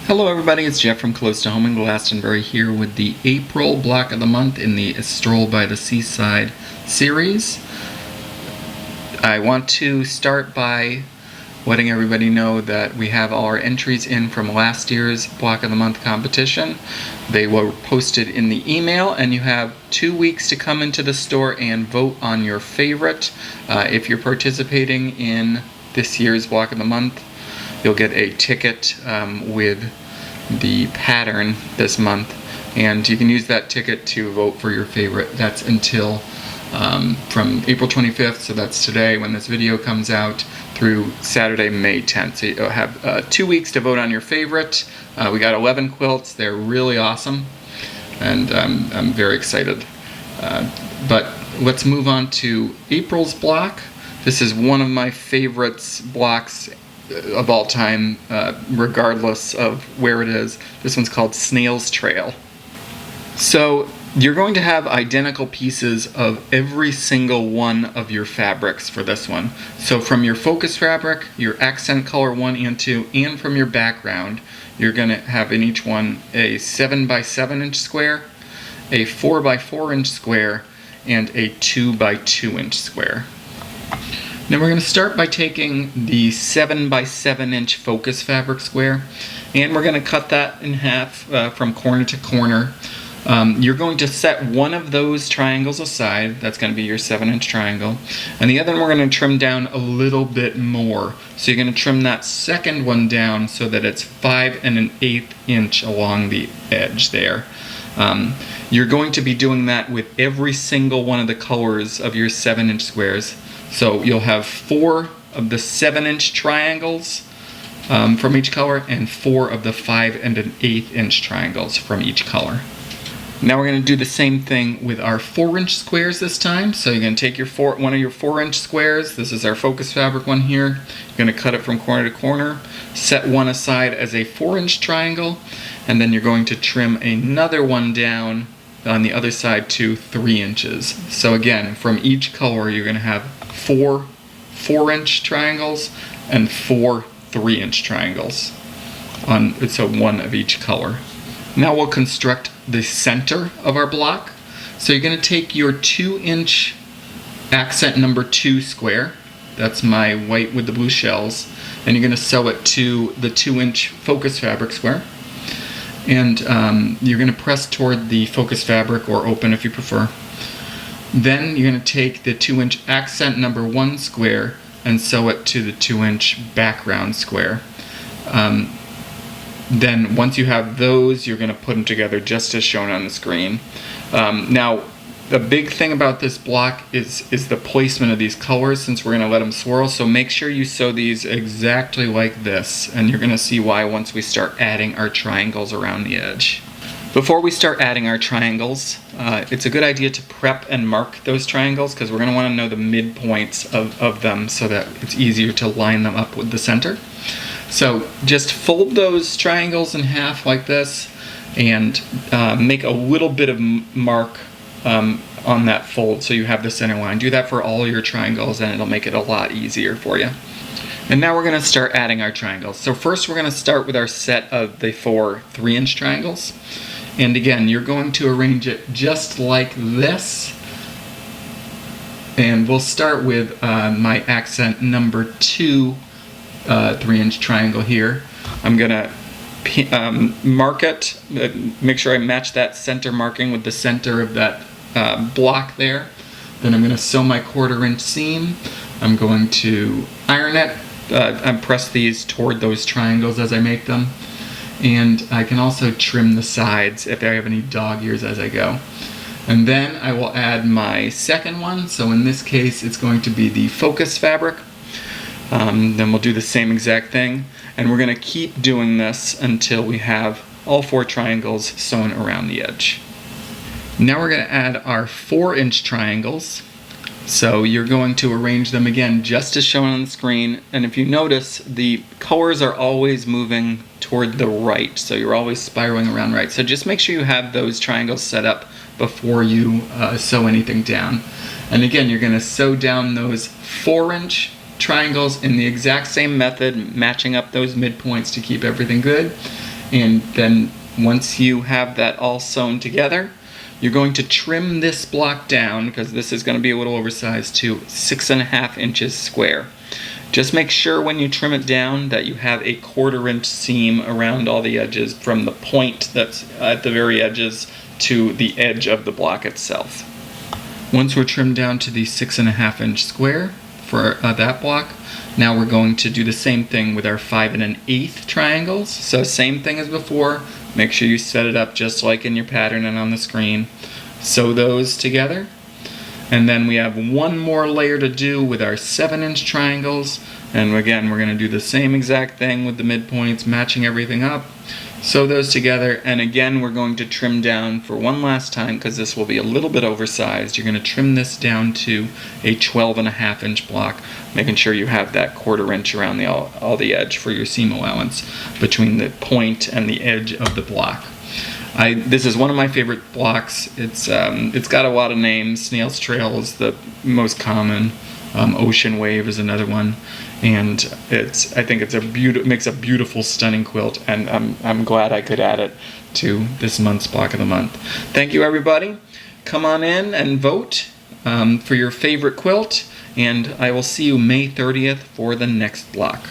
Hello everybody, it's Jeff from Close to Home in Glastonbury here with the April block of the month in the Stroll by the Seaside series. I want to start by letting everybody know that we have all our entries in from last year's block of the month competition. They were posted in the email and you have 2 weeks to come into the store and vote on your favorite. If you're participating in this year's block of the month, you'll get a ticket with the pattern this month, and you can use that ticket to vote for your favorite. That's until from April 25th, so that's today when this video comes out, through Saturday, May 10th. So you'll have 2 weeks to vote on your favorite. We got 11 quilts. They're really awesome, and I'm very excited. But let's move on to April's block. This is one of my favorites blocks of all time, regardless of where it is. This one's called Snail's Trail. So you're going to have identical pieces of every single one of your fabrics for this one. So from your focus fabric, your accent color 1 and 2, and from your background, you're going to have in each one a 7 by 7 inch square, a 4 by 4 inch square, and a 2 by 2 inch square. Now we're going to start by taking the 7 by 7 inch focus fabric square, and we're going to cut that in half from corner to corner. You're going to set one of those triangles aside. That's going to be your 7 inch triangle, and the other one we're going to trim down a little bit more. So you're going to trim that second one down so that it's 5 1/8 inch along the edge there. You're going to be doing that with every single one of the colors of your 7 inch squares. So you'll have 4 of the 7 inch triangles from each color, and 4 of the 5 1/8 inch triangles from each color. Now we're going to do the same thing with our 4 inch squares this time. So you're going to take your one of your 4 inch squares. This is our focus fabric one here. You're going to cut it from corner to corner, set one aside as a 4 inch triangle, and then you're going to trim another one down on the other side to 3 inches. So again, from each color you're going to have 4 4 inch triangles and 4 3 inch triangles, so one of each color. Now we'll construct the center of our block. So you're going to take your 2 inch accent number 2 square, that's my white with the blue shells, and you're going to sew it to the 2 inch focus fabric square. And you're going to press toward the focus fabric, or open if you prefer. Then you're going to take the 2 inch accent number 1 square and sew it to the 2 inch background square. Then once you have those, you're going to put them together just as shown on the screen. Now the big thing about this block is the placement of these colors, since we're going to let them swirl. So make sure you sew these exactly like this, and you're going to see why once we start adding our triangles around the edge. Before we start adding our triangles, it's a good idea to prep and mark those triangles, because we're going to want to know the midpoints of them so that it's easier to line them up with the center. So just fold those triangles in half like this, and make a little bit of mark on that fold so you have the center line. Do that for all your triangles and it'll make it a lot easier for you. And now we're going to start adding our triangles. So first we're going to start with our set of the 4 3 inch triangles. And again, you're going to arrange it just like this. And we'll start with my accent number 2 3 inch triangle here. I'm going to mark it, make sure I match that center marking with the center of that block there. Then I'm going to sew my 1/4 inch seam. I'm going to iron it and press these toward those triangles as I make them. And I can also trim the sides if I have any dog ears as I go. And then I will add my second one. So in this case it's going to be the focus fabric. Then we'll do the same exact thing, and we're going to keep doing this until we have all 4 triangles sewn around the edge. Now we're going to add our 4 inch triangles. So you're going to arrange them again just as shown on the screen, and if you notice, the colors are always moving toward the right, so you're always spiraling around right. So just make sure you have those triangles set up before you sew anything down. And again, you're going to sew down those 4 inch triangles in the exact same method, matching up those midpoints to keep everything good. And then once you have that all sewn together, you're going to trim this block down, because this is going to be a little oversized, to 6.5 inches square. Just make sure when you trim it down that you have a 1/4 inch seam around all the edges, from the point that's at the very edges to the edge of the block itself. Once we're trimmed down to the 6.5 inch square for that block, now we're going to do the same thing with our 5 1/8 triangles. So same thing as before, make sure you set it up just like in your pattern and on the screen. Sew those together. And then we have one more layer to do with our 7-inch triangles. And again, we're going to do the same exact thing with the midpoints, matching everything up. Sew those together, and again we're going to trim down for one last time, because this will be a little bit oversized. You're going to trim this down to a 12.5 inch block, making sure you have that 1/4 inch around all the edge for your seam allowance between the point and the edge of the block. This is one of my favorite blocks. It's got a lot of names. Snail's Trail is the most common. Ocean Wave is another one, and I think it makes a beautiful, stunning quilt, and I'm glad I could add it to this month's block of the month. Thank you, everybody. Come on in and vote for your favorite quilt, and I will see you May 30th for the next block.